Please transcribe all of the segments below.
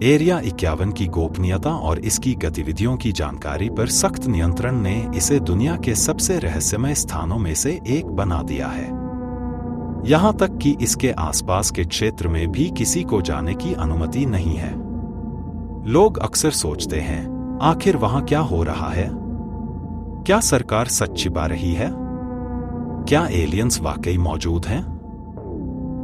Area 51 की गोपनीयता और इसकी गतिविधियों की जानकारी पर सख्त नियंत्रण ने इसे दुनिया के सबसे रहस्यमय स्थानों में से एक बना दिया है। यहां तक कि इसके आसपास के क्षेत्र में भी किसी को जाने की अनुमति नहीं है। लोग अक्सर सोचते हैं, आखिर वहां क्या हो रहा है? क्या सरकार सच छिपा रही है? क्या एलियंस वाकई मौजूद हैं?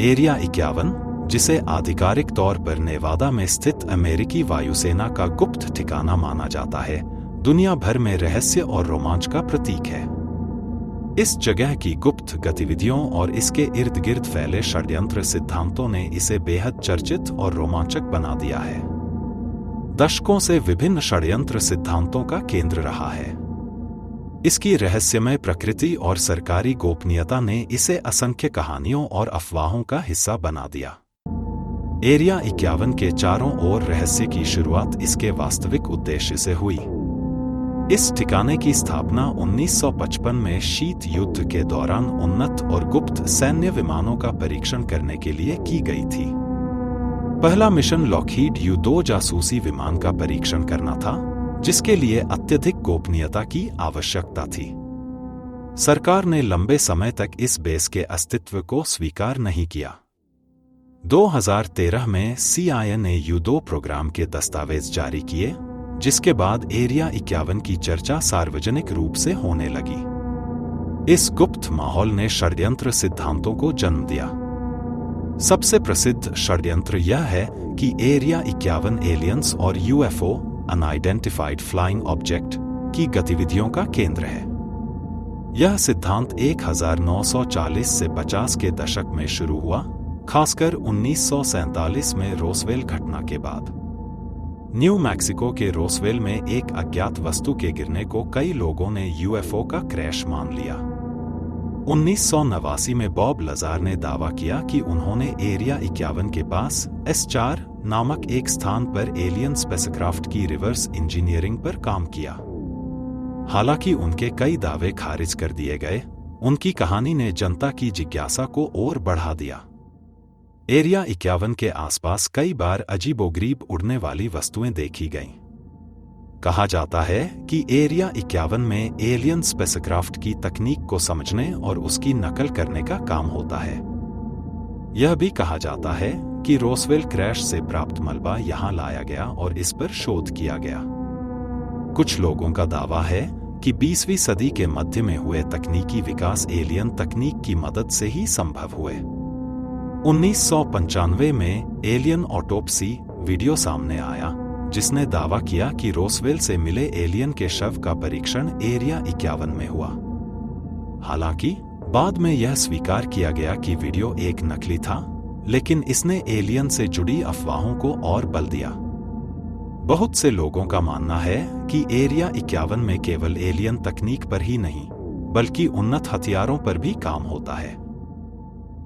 एरिया 51, जिसे आधिकारिक तौर पर नेवादा में स्थित अमेरिकी वायुसेना का गुप्त ठिकाना माना जाता है, दुनिया भर में रहस्य और रोमांच का प्रतीक है। इस जगह की गुप्त गतिविधियों और इसके इर्द गिर्द फैले षड्यंत्र सिद्धांतों ने इसे बेहद चर्चित और रोमांचक बना दिया है। दशकों से विभिन्न षड्यंत्र सिद्धांतों का केंद्र रहा है। इसकी रहस्यमय प्रकृति और सरकारी गोपनीयता ने इसे असंख्य कहानियों और अफवाहों का हिस्सा बना दिया। एरिया 51 के चारों ओर रहस्य की शुरुआत इसके वास्तविक उद्देश्य से हुई। इस ठिकाने की स्थापना 1955 में शीत युद्ध के दौरान उन्नत और गुप्त सैन्य विमानों का परीक्षण करने के लिए की गई थी। पहला मिशन लॉकहीड U-2 जासूसी विमान का परीक्षण करना था, जिसके लिए अत्यधिक गोपनीयता की आवश्यकता थी। सरकार ने लंबे समय तक इस बेस के अस्तित्व को स्वीकार नहीं किया। 2013 में CIA ने U-2 प्रोग्राम के दस्तावेज जारी किए, जिसके बाद एरिया 51 की चर्चा सार्वजनिक रूप से होने लगी। इस गुप्त माहौल ने षड्यंत्र सिद्धांतों को जन्म दिया। सबसे प्रसिद्ध षड्यंत्र यह है कि एरिया 51 एलियंस और UFO अनआइडेंटिफाइड फ्लाइंग ऑब्जेक्ट की गतिविधियों का केंद्र है। यह सिद्धांत 1940 से 50 के दशक में शुरू हुआ, खासकर 1947 में रोसवेल घटना के बाद। न्यू मैक्सिको के रोसवेल में एक अज्ञात वस्तु के गिरने को कई लोगों ने UFO का क्रैश मान लिया। 1989 में बॉब लजार ने दावा किया कि उन्होंने एरिया 51 के पास S4 नामक एक स्थान पर एलियन स्पेसक्राफ्ट की रिवर्स इंजीनियरिंग पर काम किया। हालांकि उनके कई दावे खारिज कर दिए गए, उनकी कहानी ने जनता की जिज्ञासा को और बढ़ा दिया। एरिया 51 के आसपास कई बार अजीबोगरीब उड़ने वाली वस्तुएं देखी गईं। कहा जाता है कि एरिया 51 में एलियन स्पेसक्राफ्ट की तकनीक को समझने और उसकी नकल करने का काम होता है। यह भी कहा जाता है कि रोसवेल क्रैश से प्राप्त मलबा यहां लाया गया और इस पर शोध किया गया। कुछ लोगों का दावा है कि 20वीं सदी के मध्य में हुए तकनीकी विकास एलियन तकनीक की मदद से ही संभव हुए। 1995 में एलियन ऑटोप्सी वीडियो सामने आया, जिसने दावा किया कि रोसवेल से मिले एलियन के शव का परीक्षण एरिया 51 में हुआ। हालांकि बाद में यह स्वीकार किया गया कि वीडियो एक नकली था, लेकिन इसने एलियन से जुड़ी अफवाहों को और बल दिया। बहुत से लोगों का मानना है कि एरिया 51 में केवल एलियन तकनीक पर ही नहीं, बल्कि उन्नत हथियारों पर भी काम होता है।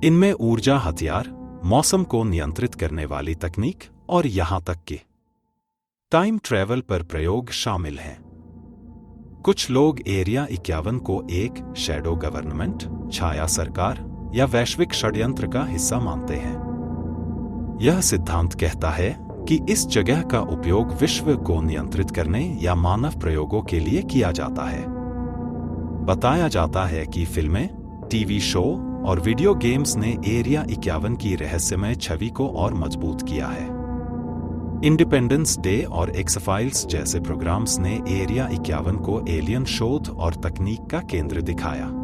इनमें ऊर्जा हथियार, मौसम को नियंत्रित करने वाली तकनीक और यहां तक कि टाइम ट्रैवल पर प्रयोग शामिल हैं। कुछ लोग एरिया 51 को एक शैडो गवर्नमेंट, छाया सरकार या वैश्विक षड्यंत्र का हिस्सा मानते हैं। यह सिद्धांत कहता है कि इस जगह का उपयोग विश्व को नियंत्रित करने या मानव प्रयोगों के लिए किया जाता है। बताया जाता है कि फिल्में, टीवी शो और वीडियो गेम्स ने एरिया 51 की रहस्यमय छवि को और मजबूत किया है। इंडिपेंडेंस डे और एक्स-फाइल्स जैसे प्रोग्राम्स ने एरिया 51 को एलियन शोध और तकनीक का केंद्र दिखाया।